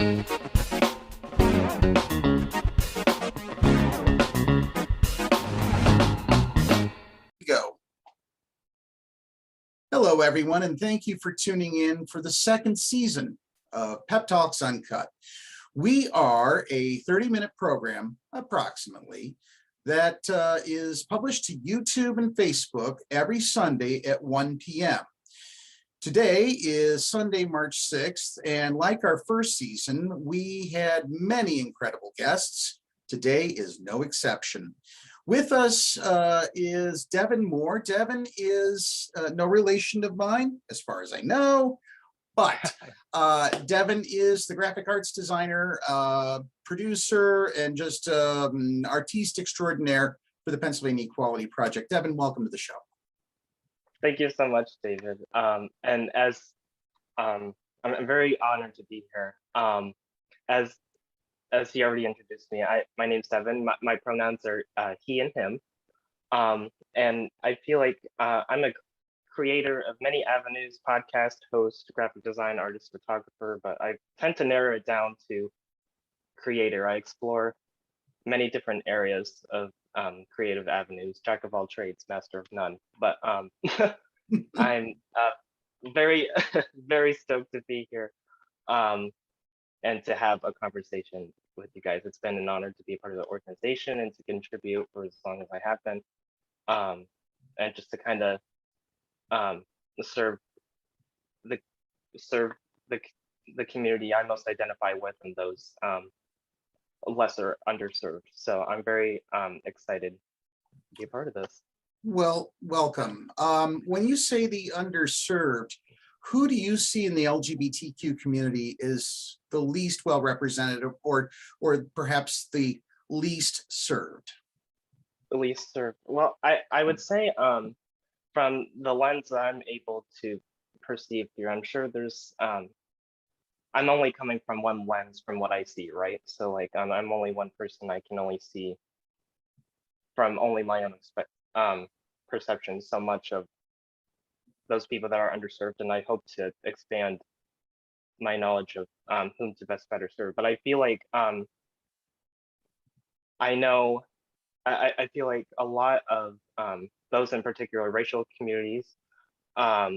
Go. Hello, everyone, and thank you for tuning in for the second season of Pep Talks Uncut. We are a 30-minute program, approximately, that is published to YouTube and Facebook every Sunday at 1 p.m. Today is Sunday, March 6th, and like our first season, we had many incredible guests. Today is no exception. With us is Devon Moore. Devon is no relation of mine, as far as I know, but Devon is the graphic arts designer, producer, and just artiste extraordinaire for the Pennsylvania Equality Project. Devon, welcome to the show. Thank you so much, David. And as I'm very honored to be here. As he already introduced me, my name's Devon. My pronouns are he and him. And I feel like I'm a creator of many avenues: podcast, host, graphic design, artist, photographer, but I tend to narrow it down to creator. I explore many different areas of creative avenues, jack of all trades, master of none. But I'm very, very stoked to be here. And to have a conversation with you guys. It's been an honor to be a part of the organization and to contribute for as long as I have been, and just to kind of serve the community I most identify with and those lesser underserved. So I'm very excited to be a part of this. Well, welcome. When you say the underserved, who do you see in the LGBTQ community is the least well represented, or perhaps the least served? The least served. Well, I would say from the lens that I'm able to perceive here, I'm sure there's I'm only coming from one lens from what I see, right? So like I'm only one person. I can only see from only my own perception so much of those people that are underserved, and I hope to expand my knowledge of whom to best better serve. But I feel like I feel like a lot of those in particular racial communities are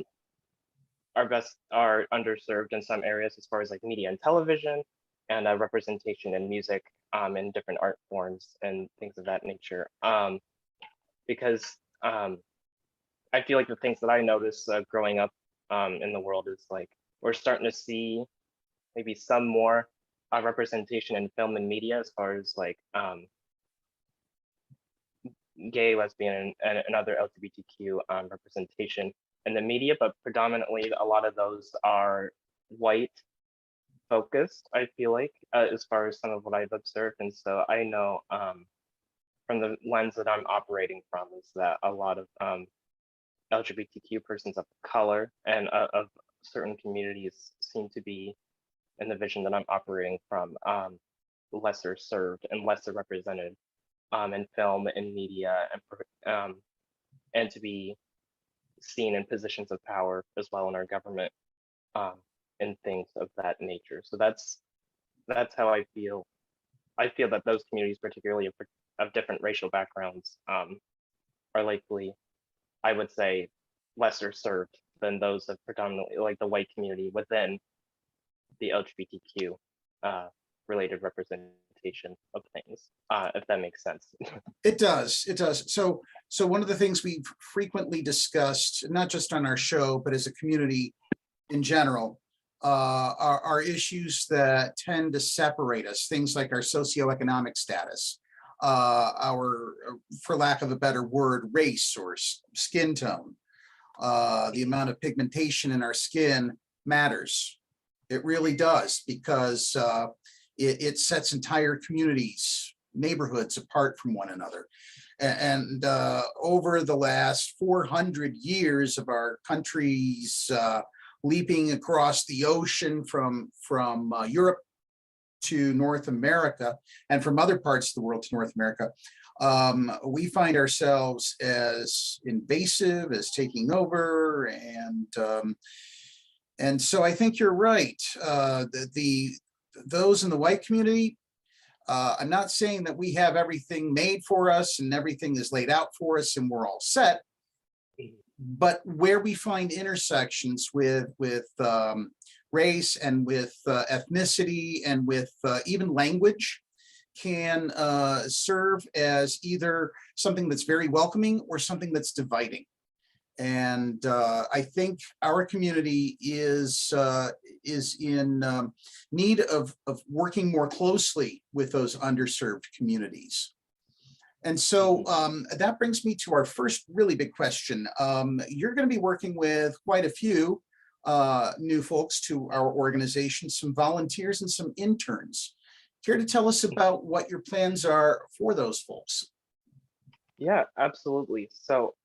underserved in some areas as far as like media and television and representation in music and different art forms and things of that nature. Because I feel like the things that I notice growing up in the world is like we're starting to see maybe some more representation in film and media as far as like gay, lesbian, and other LGBTQ representation in the media, but predominantly a lot of those are white focused, I feel like, as far as some of what I've observed. And so I know from the lens that I'm operating from is that a lot of LGBTQ persons of color and of certain communities seem to be in the vision that I'm operating from lesser served and lesser represented in film and media, and to be seen in positions of power as well in our government and things of that nature. So that's how I feel. I feel that those communities, particularly of different racial backgrounds, are likely, I would say, lesser served than those of predominantly like the white community within the LGBTQ related representation of things, if that makes sense. It does. It does. So one of the things we've frequently discussed, not just on our show, but as a community in general, are issues that tend to separate us. Things like our socioeconomic status, our, for lack of a better word, race or skin tone. The amount of pigmentation in our skin matters. It really does, because it sets entire communities, neighborhoods apart from one another. And over the last 400 years of our country's leaping across the ocean from Europe to North America, and from other parts of the world to North America, we find ourselves as invasive, as taking over, and so I think you're right. those in the white community, I'm not saying that we have everything made for us and everything is laid out for us and we're all set, but where we find intersections with race and with ethnicity and with even language can serve as either something that's very welcoming or something that's dividing. And I think our community is in need of working more closely with those underserved communities. And so that brings me to our first really big question. You're going to be working with quite a few new folks to our organization, some volunteers and some interns. Care to tell us about what your plans are for those folks? Yeah, absolutely. So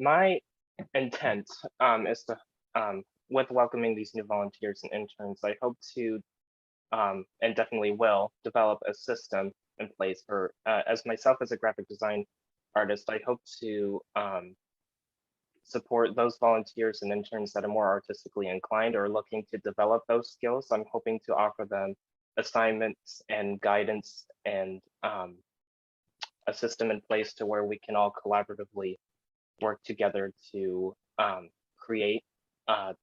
my intent is to, with welcoming these new volunteers and interns, I hope to, and definitely will, develop a system in place for, as myself as a graphic design artist, I hope to support those volunteers and interns that are more artistically inclined or looking to develop those skills. I'm hoping to offer them assignments and guidance and a system in place to where we can all collaboratively work together to create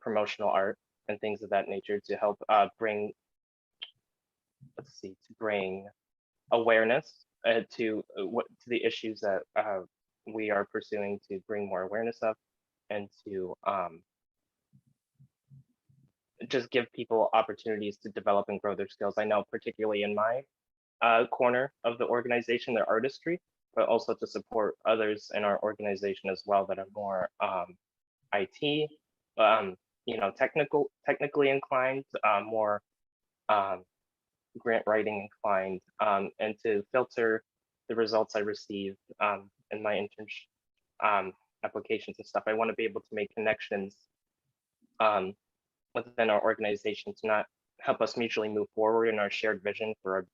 promotional art and things of that nature to help bring, to bring awareness to the issues that we are pursuing, to bring more awareness of, and to just give people opportunities to develop and grow their skills. I know particularly in my corner of the organization, their artistry, but also to support others in our organization as well that are more IT, technically inclined, more grant writing inclined, and to filter the results I receive in my internship applications and stuff. I want to be able to make connections within our organization to not help us mutually move forward in our shared vision for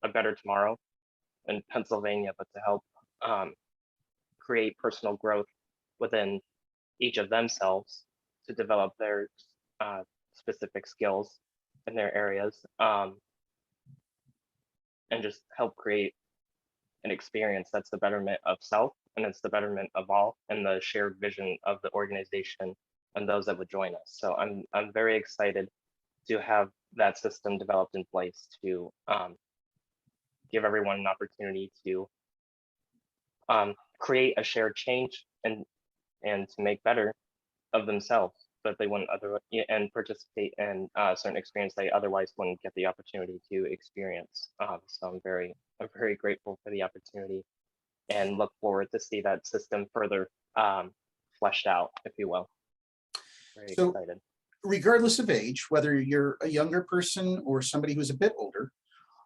a better tomorrow in Pennsylvania, but to help create personal growth within each of themselves to develop their specific skills in their areas, and just help create an experience that's the betterment of self and it's the betterment of all and the shared vision of the organization and those that would join us. So I'm very excited to have that system developed in place to give everyone an opportunity to create a shared change and to make better of themselves that they wouldn't and participate in certain experience they otherwise wouldn't get the opportunity to experience. So I'm very grateful for the opportunity and look forward to see that system further fleshed out, if you will. Very excited. Regardless of age, whether you're a younger person or somebody who's a bit older,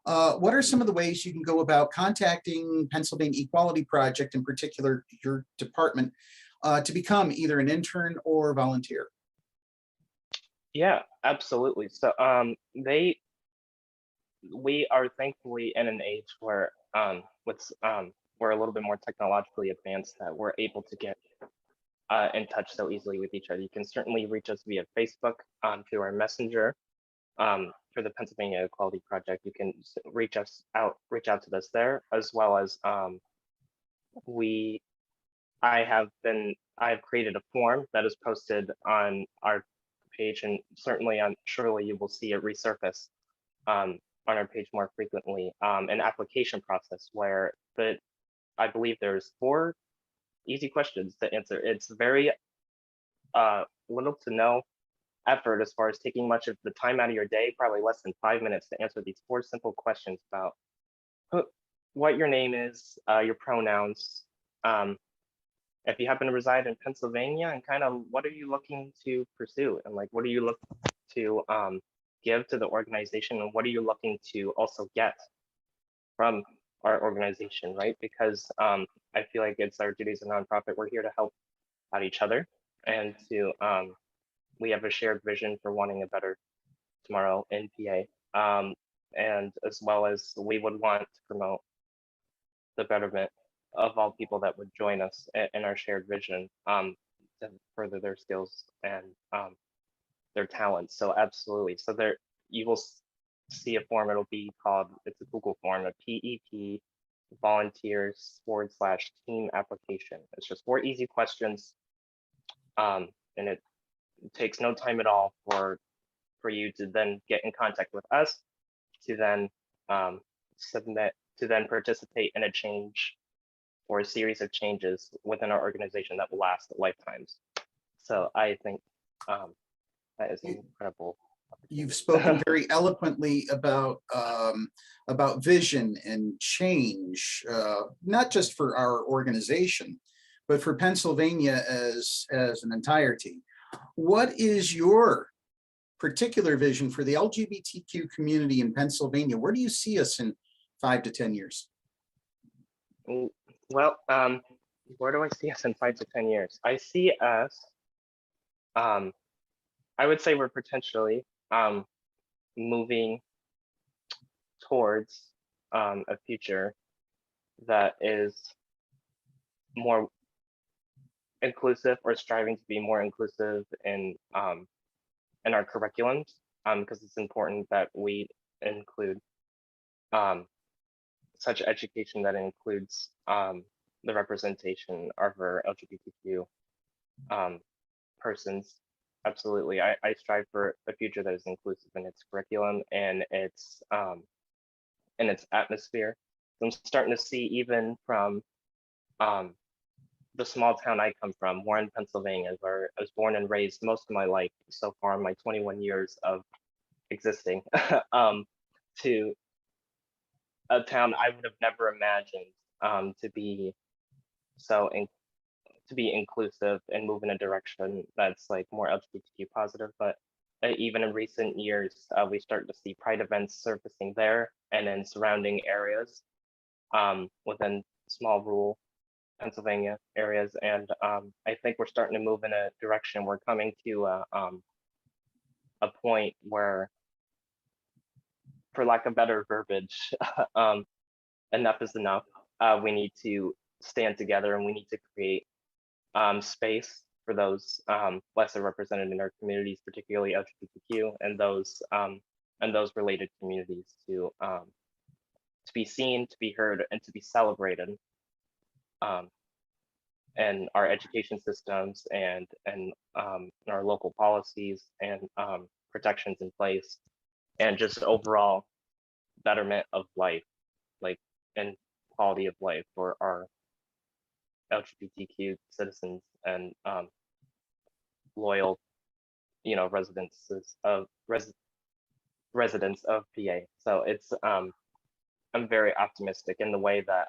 what are some of the ways you can go about contacting Pennsylvania Equality Project, in particular your department, to become either an intern or volunteer? Yeah, absolutely. So we are thankfully in an age where we're a little bit more technologically advanced, that we're able to get in touch so easily with each other. You can certainly reach us via Facebook through our messenger. For the Pennsylvania Equality Project, you can reach out to us there, as well as I've created a form that is posted on our page, and surely you will see it resurface on our page more frequently. An application process where I believe there's 4 easy questions to answer. It's very little to no effort as far as taking much of the time out of your day, probably less than 5 minutes, to answer these 4 simple questions about what your name is, your pronouns, if you happen to reside in Pennsylvania, and kind of what are you looking to pursue, and like what are you looking to give to the organization, and what are you looking to also get from our organization, right? Because I feel like it's our duty as a nonprofit. We're here to help out each other, and to we have a shared vision for wanting a better tomorrow in PA, and as well as we would want to promote the betterment of all people that would join us in our shared vision, to further their skills and their talents. So absolutely. So see a form, it'll be called, it's a Google form, a PEP volunteers/team application. It's just 4 easy questions. And it takes no time at all for you to then get in contact with us, to then submit, to then participate in a change or a series of changes within our organization that will last lifetimes. So I think that is an incredible. You've spoken very eloquently about vision and change, not just for our organization, but for Pennsylvania as an entirety. What is your particular vision for the LGBTQ community in Pennsylvania? Where do you see us in 5 to 10 years? Well, where do I see us in 5 to 10 years? I see us, I would say we're potentially moving towards a future that is more inclusive, or striving to be more inclusive in our curriculums, because it's important that we include such education that includes the representation of our LGBTQ persons. Absolutely, I strive for a future that is inclusive in its curriculum and its atmosphere. I'm starting to see, even from the small town I come from, Warren, Pennsylvania, where I was born and raised most of my life so far in my 21 years of existing, to a town I would have never imagined to be to be inclusive and move in a direction that's like more LGBTQ positive. But even in recent years, we start to see pride events surfacing there and in surrounding areas within small rural Pennsylvania areas. And I think we're starting to move in a direction. We're coming to a point where, for lack of better verbiage, enough is enough. We need to stand together, and we need to create space for those lesser represented in our communities, particularly LGBTQ and those related communities, to be seen, to be heard, and to be celebrated in our education systems and our local policies and protections in place, and just overall betterment of life, like, and quality of life for our LGBTQ citizens and loyal, residents of PA. So it's I'm very optimistic in the way that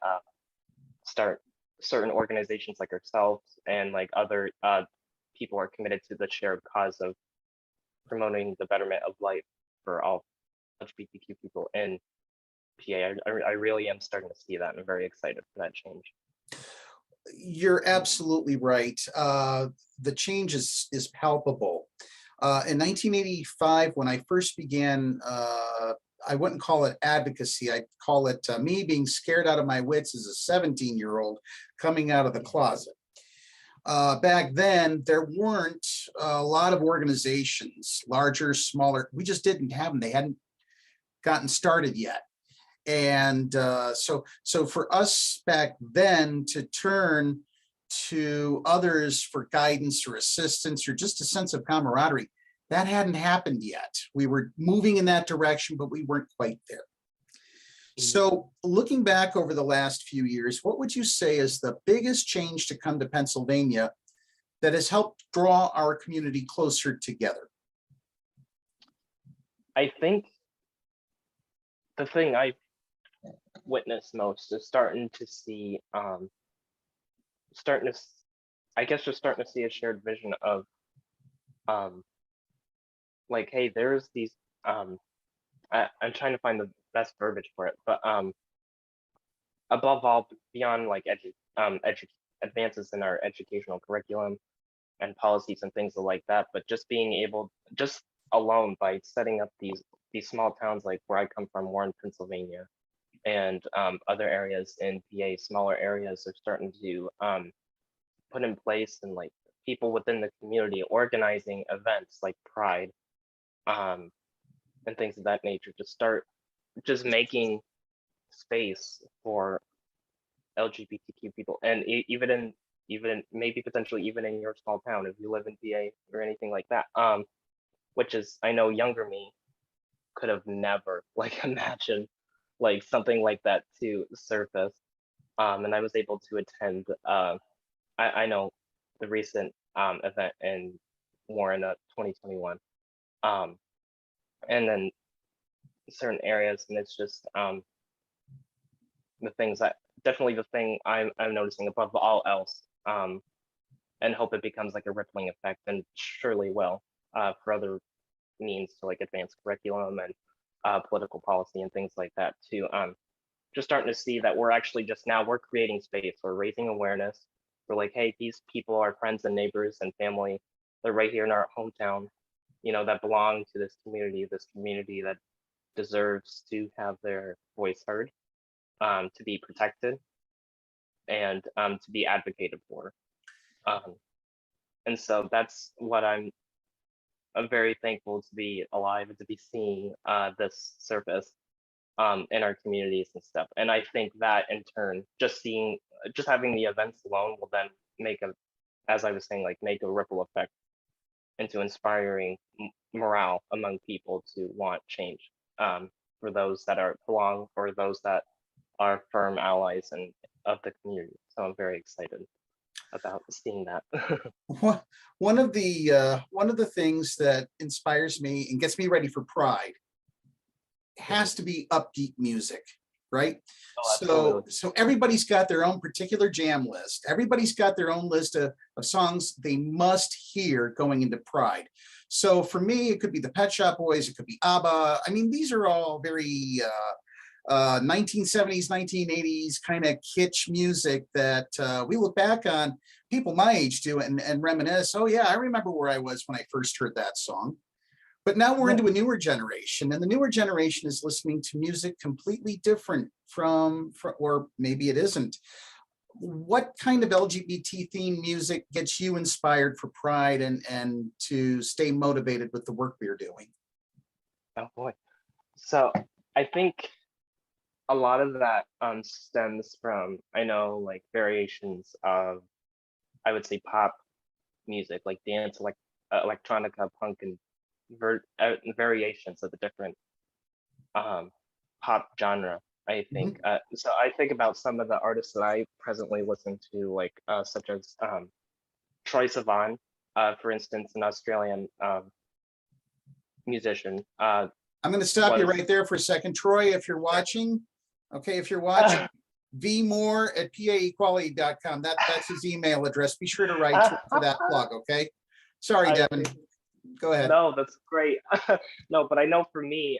certain organizations like ourselves and like other people are committed to the shared cause of promoting the betterment of life for all LGBTQ people in PA. I really am starting to see that, and I'm very excited for that change. You're absolutely right. The change is palpable. In 1985, when I first began, I wouldn't call it advocacy. I'd call it me being scared out of my wits as a 17-year-old coming out of the closet. Back then, there weren't a lot of organizations, larger, smaller. We just didn't have them. They hadn't gotten started yet. And so for us back then to turn to others for guidance or assistance or just a sense of camaraderie, that hadn't happened yet. We were moving in that direction, but we weren't quite there. So looking back over the last few years, what would you say is the biggest change to come to Pennsylvania that has helped draw our community closer together? I think the thing I witnessed most is starting to see starting to see a shared vision of like, hey, there's these I'm trying to find the best verbiage for it, but above all, beyond like advances in our educational curriculum and policies and things like that, but just being able, just alone by setting up these small towns, like where I come from, Warren, Pennsylvania, and other areas in PA, smaller areas, are starting to put in place, and like people within the community organizing events like Pride, and things of that nature to start just making space for LGBTQ people, and even maybe potentially even in your small town if you live in PA or anything like that. Which is, I know younger me could have never like imagined like something like that to surface. And I was able to attend. I know the recent event in Warren, 2021, and then certain areas, and it's just the things that definitely the thing I'm noticing above all else, and hope it becomes like a rippling effect, and surely will, for other means to like advance curriculum and political policy and things like that too. Just starting to see that we're actually just now we're creating space, we're raising awareness. We're like, hey, these people are friends and neighbors and family. They're right here in our hometown, that belong to this community that deserves to have their voice heard, to be protected, and to be advocated for. And so that's what I'm very thankful to be alive and to be seeing this surface in our communities and stuff. And I think that in turn, just having the events alone will then make as I was saying, like make a ripple effect into inspiring morale among people to want change, for those that belong, or those that are firm allies and of the community. So I'm very excited about seeing that. One of the things that inspires me and gets me ready for Pride has to be upbeat music, right? Oh, So everybody's got their own particular jam list. Everybody's got their own list of songs they must hear going into Pride. So for me, it could be the Pet Shop Boys, it could be ABBA. I mean, these are all very 1970s, 1980s kind of kitsch music that we look back on, people my age do, and reminisce. Oh yeah, I remember where I was when I first heard that song. But now we're into a newer generation, and the newer generation is listening to music completely different from or maybe it isn't. What kind of LGBT themed music gets you inspired for Pride and to stay motivated with the work we're doing? Oh boy. So I think a lot of that stems from, I know, like variations of, I would say, pop music, like dance, like electronica, punk, and variations of the different pop genre. I think so. I think about some of the artists that I presently listen to, like such as Troye Sivan, for instance, an Australian musician. I'm going to stop you right there for a second, Troy, if you're watching. Okay, if you're watching, vmore@paequality.com. That's his email address. Be sure to write for that plug, okay? Sorry, Devon. Go ahead. No, that's great. No, but I know for me,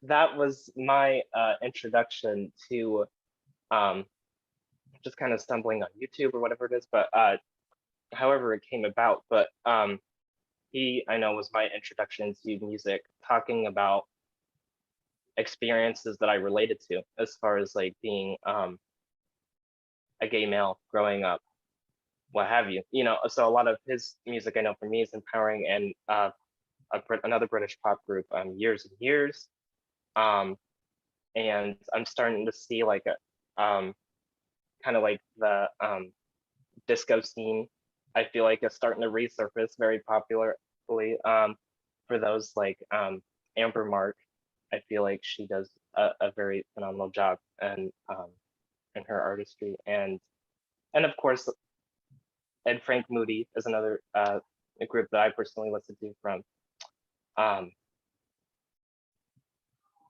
that was my introduction to just kind of stumbling on YouTube or whatever it is, but however it came about. But he, I know, was my introduction to music, talking about experiences that I related to as far as like being a gay male growing up, what have you. So a lot of his music, I know, for me, is empowering, and another British pop group, Years and Years. And I'm starting to see like a kind of like the disco scene, I feel like, is starting to resurface very popularly, for those like Amber Mark. I feel like she does a very phenomenal job, and in her artistry, and of course, Ed Frank Moody is another a group that I personally listen to from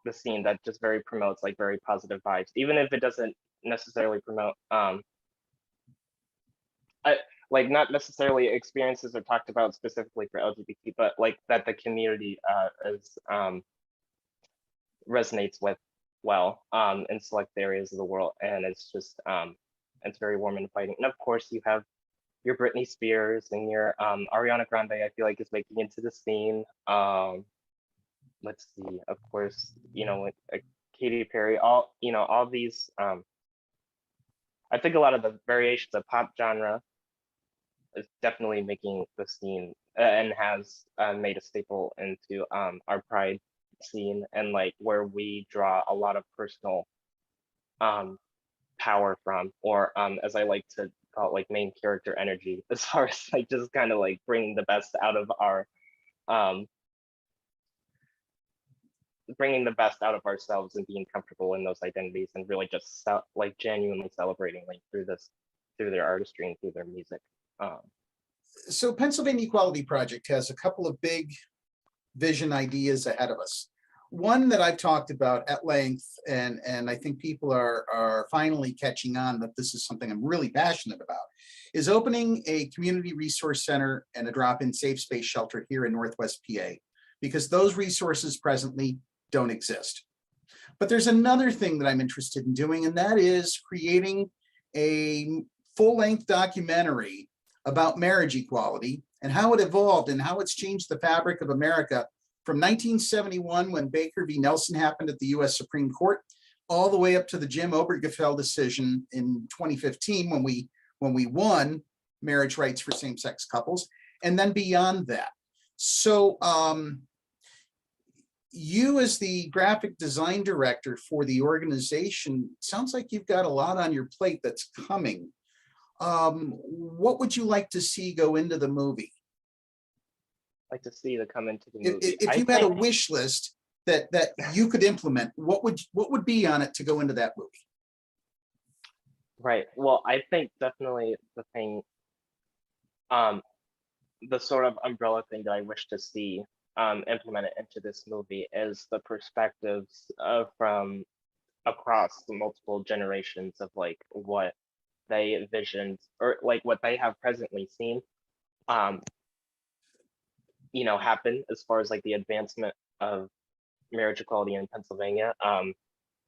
the scene, that just very promotes like very positive vibes, even if it doesn't necessarily promote like not necessarily experiences are talked about specifically for LGBT, but like that the community is resonates with well in select areas of the world, and it's just it's very warm and inviting. And of course, you have your Britney Spears and your Ariana Grande. I feel like is making into the scene. Let's see, of course, like Katy Perry. All these. I think a lot of the variations of pop genre is definitely making the scene and has made a staple into our Pride scene, and like where we draw a lot of personal power from, or as I like to call it, like main character energy, as far as like just kind of like bringing the best out of our um bringing the best out of ourselves and being comfortable in those identities, and really just like genuinely celebrating like through their artistry and through their music. um So Pennsylvania Equality Project has a couple of big vision ideas ahead of us. One that I've talked about at length, and I think people are finally catching on that this is something I'm really passionate about, is opening a community resource center and a drop-in safe space shelter here in Northwest PA, because those resources presently don't exist. But there's another thing that I'm interested in doing, and that is creating a full-length documentary about marriage equality and how it evolved and how it's changed the fabric of America from 1971, when Baker v. Nelson happened at the US Supreme Court, all the way up to the Jim Obergefell decision in 2015, when we won marriage rights for same-sex couples, and then beyond that. So you, as the graphic design director for the organization, sounds like you've got a lot on your plate that's coming. What would you like to see go into the movie? like to see to come into the movie. If you had a wish list that you could implement, what would be on it to go into that movie? Right. Well, I think definitely the thing, the sort of umbrella thing that I wish to see implemented into this movie is the perspectives from across the multiple generations of like what they envisioned, or like what they have presently seen happen as far as like the advancement of marriage equality in Pennsylvania.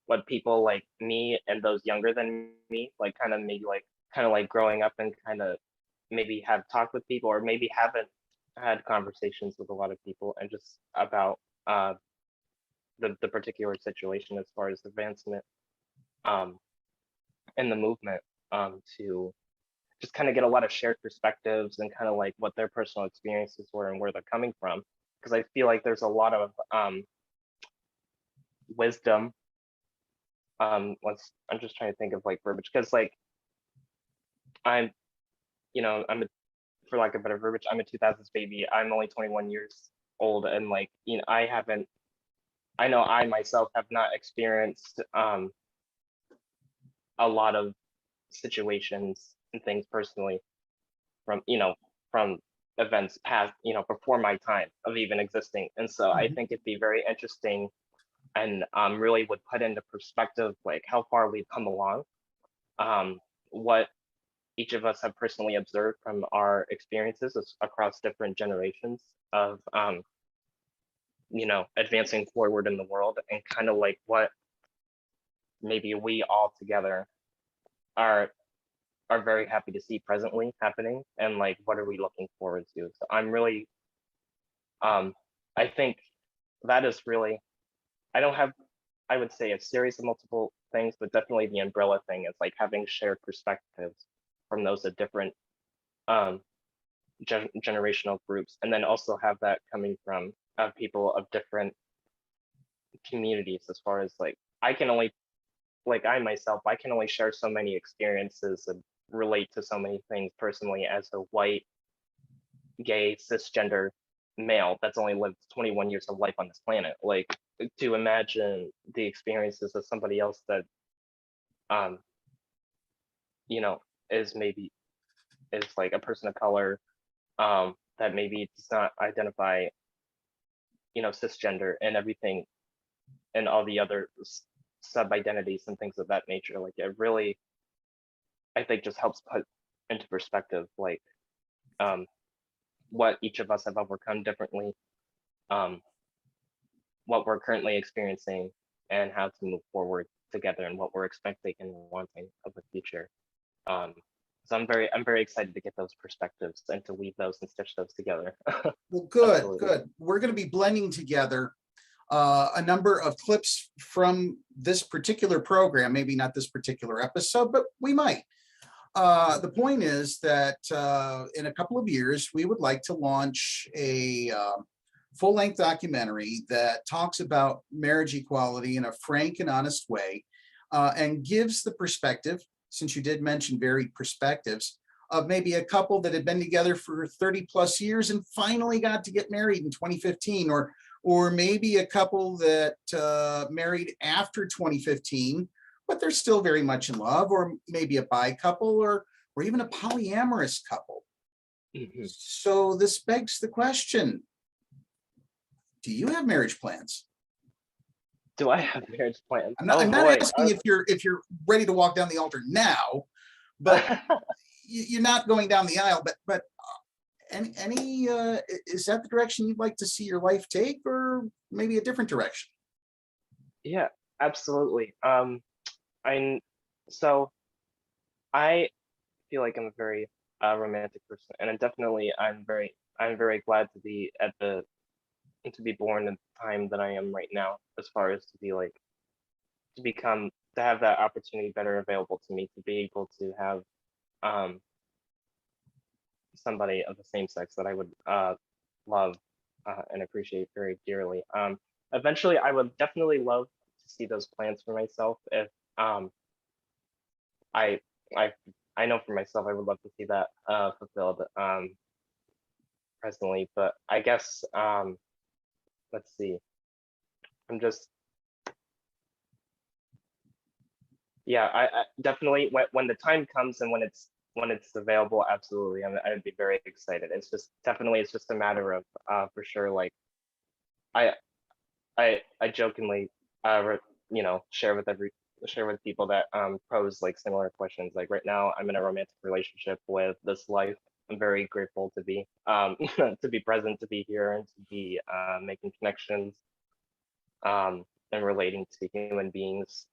What people like me and those younger than me, like kind of like growing up and kind of maybe have talked with people, or maybe haven't had conversations with a lot of people, and just about the particular situation as far as advancement in the movement, to just kind of get a lot of shared perspectives and kind of like what their personal experiences were and where they're coming from. Because I feel like there's a lot of wisdom. I'm just trying to think of like verbiage, because like I'm a, for lack of better verbiage, I'm a 2000s baby. I'm only 21 years old, and like I know I myself have not experienced a lot of situations and things personally from events past, before my time of even existing. And so I think it'd be very interesting, and really would put into perspective like how far we've come along, what each of us have personally observed from our experiences across different generations of advancing forward in the world, and kind of like what maybe we all together are very happy to see presently happening, and like what are we looking forward to. So I'm really I think that is really, I don't have, I would say, a series of multiple things, but definitely the umbrella thing is like having shared perspectives from those of different generational groups, and then also have that coming from people of different communities. As far as like I myself, I can only share so many experiences and relate to so many things personally as a white, gay, cisgender male that's only lived 21 years of life on this planet. Like, to imagine the experiences of somebody else that is like a person of color, that maybe does not identify cisgender and everything, and all the other sub identities and things of that nature. Like, it really, I think, just helps put into perspective like what each of us have overcome differently, what we're currently experiencing, and how to move forward together, and what we're expecting and wanting of the future. So I'm very excited to get those perspectives and to weave those and stitch those together. Well, good, Absolutely. good. We're going to be blending together a number of clips from this particular program, maybe not this particular episode, but we might. The point is that in a couple of years, we would like to launch a full-length documentary that talks about marriage equality in a frank and honest way, and gives the perspective, since you did mention varied perspectives, of maybe a couple that had been together for 30 plus years and finally got to get married in 2015, or maybe a couple that married after 2015, but they're still very much in love, or maybe a bi couple, or even a polyamorous couple. Mhm. So this begs the question, do you have marriage plans? Do I have marriage plans? I'm Oh not boy. asking if you're ready to walk down the altar now, but you're not going down the aisle, but any is that the direction you'd like to see your life take, or maybe a different direction? Yeah, absolutely. I so I feel like I'm a very romantic person, and I'm very glad to be to be born in the time that I am right now, as far as to be like to become to have that opportunity better available to me, to be able to have um somebody of the same sex that I would love and appreciate very dearly. Eventually, I would definitely love to see those plans for myself. If um, I, I, I know for myself, I would love to see that fulfilled presently. But I guess let's see. I'm just yeah. I definitely when the time comes and when it's available, absolutely, I would be very excited. It's just a matter of for sure like I I jokingly share with people that pose like similar questions. Like right now I'm in a romantic relationship with this life. I'm very grateful to be to be present, to be here, and to be making connections and relating to human beings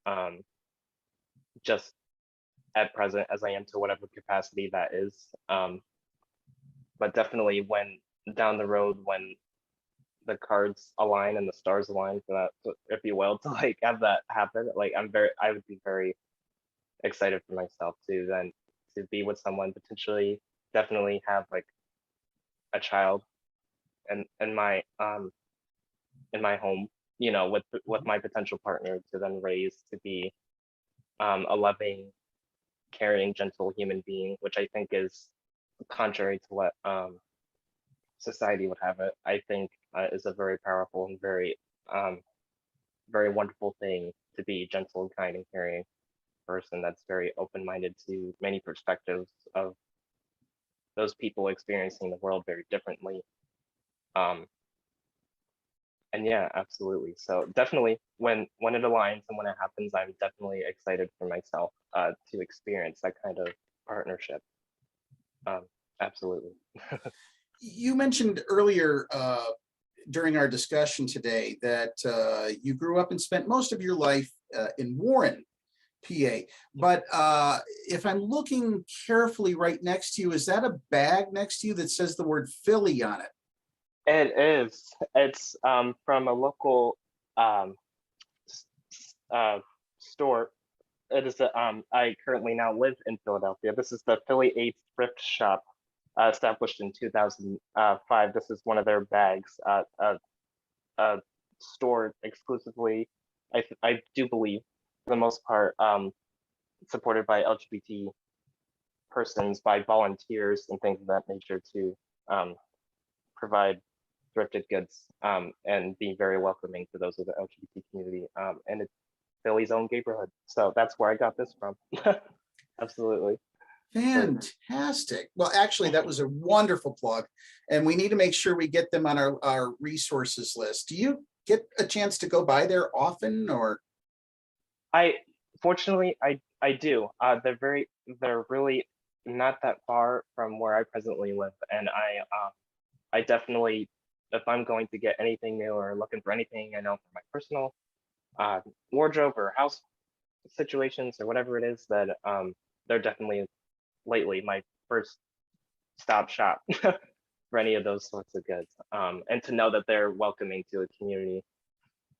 just at present as I am, to whatever capacity that is. But definitely when down the road, when the cards align and the stars align for that, if you will, to like have that happen, like I would be very excited for myself to then to be with someone, potentially definitely have like a child and in my home, with my potential partner, to then raise to be a loving, caring, gentle human being, which I think is contrary to what society would have it. I think is a very powerful and um, very wonderful thing, to be gentle, kind, and caring person that's very open-minded to many perspectives of those people experiencing the world very differently. Um, and yeah, absolutely. So definitely, when it aligns and when it happens, I'm definitely excited for myself to experience that kind of partnership. Um, absolutely. You mentioned earlier during our discussion today that you grew up and spent most of your life in Warren, PA. But if I'm looking carefully right next to you, is that a bag next to you that says the word Philly on it? It is. It's from a local um, store. It is I currently now live in Philadelphia. This is the Philly 8th thrift shop, established in 2005. This is one of their bags, stored exclusively, I do believe, for the most part, supported by LGBT persons, by volunteers and things of that nature, to um, provide thrifted goods and be very welcoming to those of the LGBT community. And it's Philly's own neighborhood. So that's where I got this from. Absolutely. Fantastic. Well, actually, that was a wonderful plug, and we need to make sure we get them on our resources list. Do you get a chance to go by there often, or? I fortunately I do. They're really not that far from where I presently live, and I definitely, if I'm going to get anything new or looking for anything, I know for my personal wardrobe or house situations or whatever it is, that they're definitely lately my first stop shop for any of those sorts of goods. And to know that they're welcoming to a community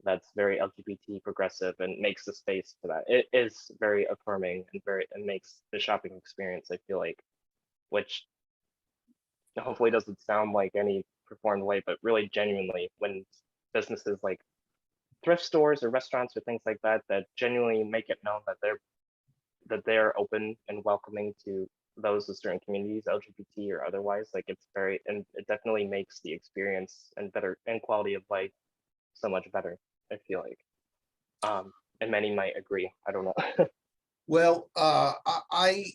that's very LGBT progressive and makes the space for that. It is very affirming and makes the shopping experience, I feel like, which hopefully doesn't sound like any performed way, but really genuinely, when businesses like thrift stores or restaurants or things like that that genuinely make it known that they're open and welcoming to those of certain communities, LGBT or otherwise, like it's very, and it definitely makes the experience and better and quality of life so much better, I feel like. And many might agree. I don't know. Well, I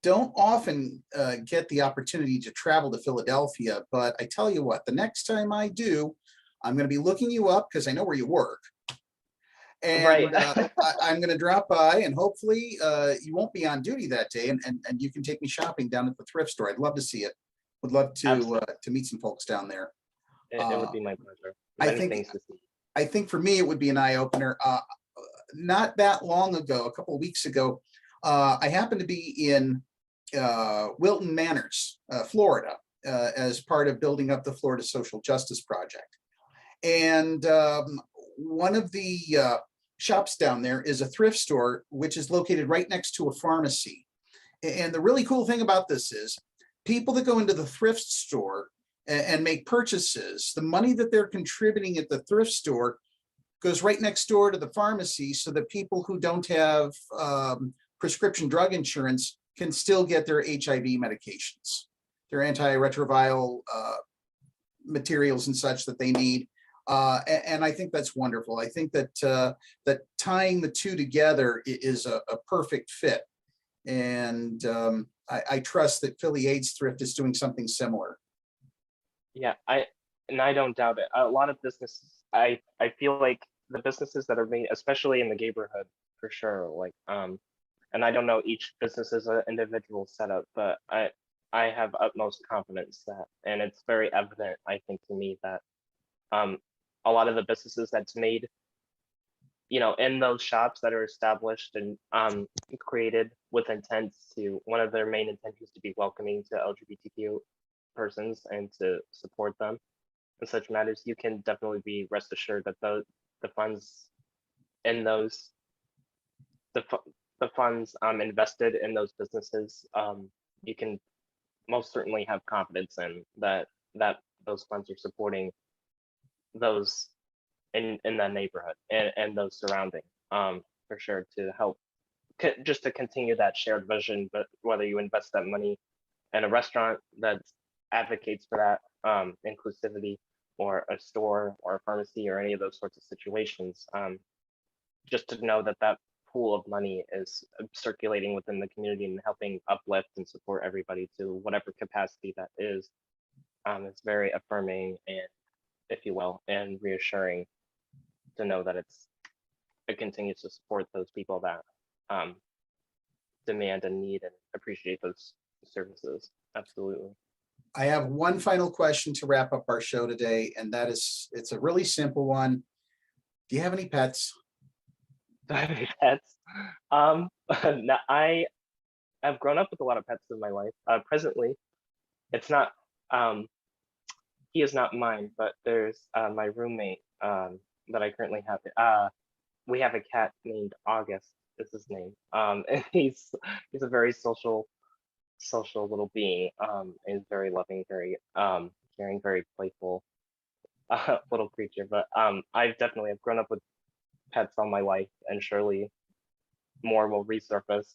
don't often get the opportunity to travel to Philadelphia, but I tell you what, the next time I do, I'm going to be looking you up because I know where you work. Right. And I'm going to drop by, and hopefully you won't be on duty that day, and you can take me shopping down at the thrift store. I'd love to see it. Would love to meet some folks down there. It would be my pleasure. I Many think things to see. I think for me it would be an eye opener. Not that long ago, a couple of weeks ago, I happened to be in Wilton Manors, Florida, as part of building up the Florida Social Justice Project. And one of the shops down there is a thrift store, which is located right next to a pharmacy. And the really cool thing about this is people that go into the thrift store and make purchases, the money that they're contributing at the thrift store goes right next door to the pharmacy, so that people who don't have prescription drug insurance can still get their HIV medications, their antiretroviral materials and such that they need. And I think that's wonderful. I think that that tying the two together is a perfect fit. And I trust that Philly AIDS Thrift is doing something similar. Yeah, I don't doubt it. A lot of businesses, I feel like the businesses that are made, especially in the neighborhood, for sure. Like, and I don't know each business is an individual setup, but I have utmost confidence that, and it's very evident, I think, to me that a lot of the businesses that's made, you know, in those shops that are established and created with intent to, one of their main intentions to be welcoming to LGBTQ persons and to support them in such matters, you can definitely be rest assured that the funds in those, the funds invested in those businesses, you can most certainly have confidence in that those funds are supporting those in that neighborhood and those surrounding, for sure, to help just to continue that shared vision. But whether you invest that money in a restaurant that advocates for that inclusivity, or a store or a pharmacy or any of those sorts of situations, just to know that that pool of money is circulating within the community and helping uplift and support everybody to whatever capacity that is, it's very affirming and, if you will, and reassuring to know that it continues to support those people that demand and need and appreciate those services. Absolutely. I have one final question to wrap up our show today, and that is, it's a really simple one. Do you have any pets? Do I have any pets? No, I have grown up with a lot of pets in my life. Presently, it's not, he is not mine, but there's my roommate that I currently have. We have a cat named August, is his name. And he's a very social little being, and very loving, very caring, very playful little creature. But I've definitely have grown up with pets all my life, and surely more will resurface,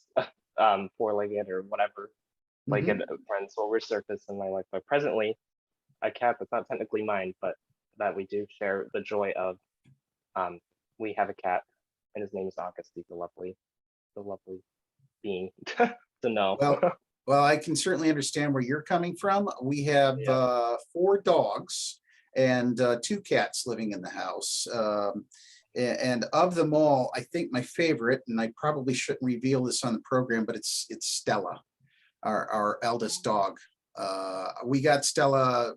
four-legged or whatever, legged friends will resurface in my life. But presently, a cat that's not technically mine, but that we do share the joy of. We have a cat, and his name is August. He's a lovely being to know. Well, I can certainly understand where you're coming from. We have 4 dogs and 2 cats living in the house. And of them all, I think my favorite, and I probably shouldn't reveal this on the program, but it's Stella, our eldest dog. We got Stella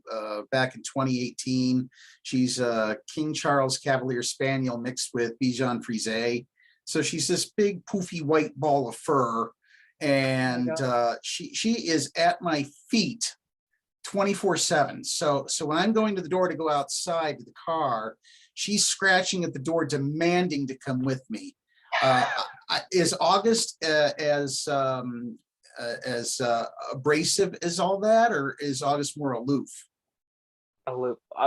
back in 2018. She's a King Charles Cavalier Spaniel mixed with Bichon Frise. So she's this big poofy white ball of fur. And she is at my feet 24/7. So when I'm going to the door to go outside to the car, She's scratching at the door, demanding to come with me. Is August as abrasive as all that, or is August more aloof?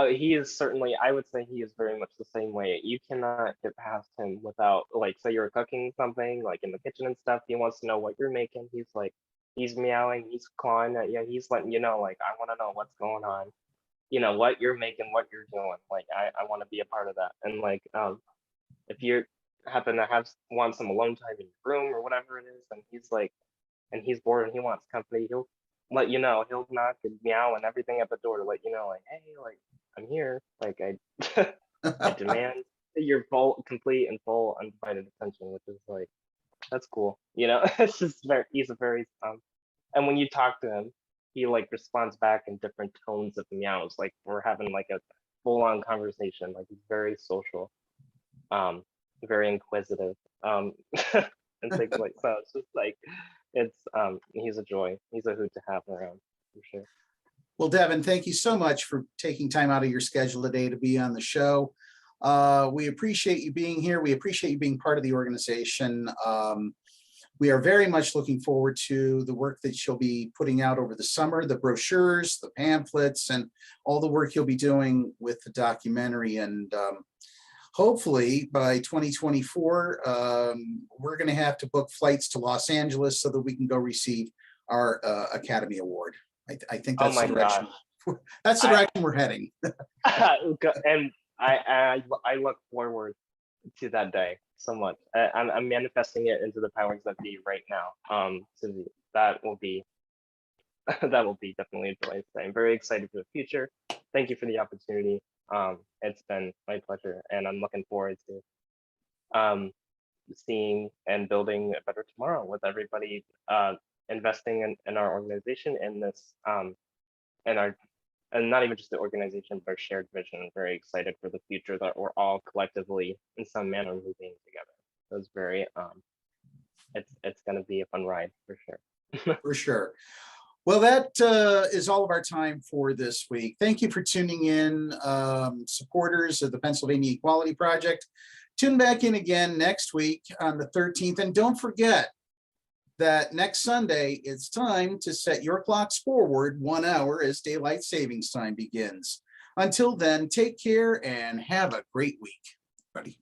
He is certainly, I would say he is very much the same way. You cannot get past him without, like, say you're cooking something, like in the kitchen and stuff, he wants to know what you're making. He's like, he's meowing, he's clawing at you, he's letting you know, like, I want to know what's going on, you know, what you're making, what you're doing. Like, I want to be a part of that. And like, if you happen to want some alone time in your room or whatever it is, and he's like, and he's bored and he wants company, he'll let you know. He'll knock and meow and everything at the door to let you know, like, hey, like, I'm here. Like, I demand your full, complete and full undivided attention, which is like, that's cool. You know, it's just he's a very, and when you talk to him, he like responds back in different tones of meows. Like we're having like a full on conversation. Like he's very social, very inquisitive, and things like so. It's just like, he's a joy. He's a hoot to have around for sure. Well, Devon, thank you so much for taking time out of your schedule today to be on the show. We appreciate you being here. We appreciate you being part of the organization. We are very much looking forward to the work that you'll be putting out over the summer, the brochures, the pamphlets, and all the work you'll be doing with the documentary. And hopefully by 2024, we're going to have to book flights to Los Angeles so that we can go receive our Academy Award. I think that's the direction. That's the direction we're heading. And I look forward to that day so much. I'm manifesting it into the powers that be right now. So that will be definitely a joy. I'm very excited for the future. Thank you for the opportunity. It's been my pleasure, and I'm looking forward to seeing and building a better tomorrow with everybody investing in our organization in this and not even just the organization, but our shared vision. I'm very excited for the future that we're all collectively in some manner moving together. So it's very it's going to be a fun ride for sure. For sure. Well, that is all of our time for this week. Thank you for tuning in, supporters of the Pennsylvania Equality Project. Tune back in again next week on the 13th. And don't forget that next Sunday, it's time to set your clocks forward 1 hour as daylight savings time begins. Until then, take care and have a great week, buddy.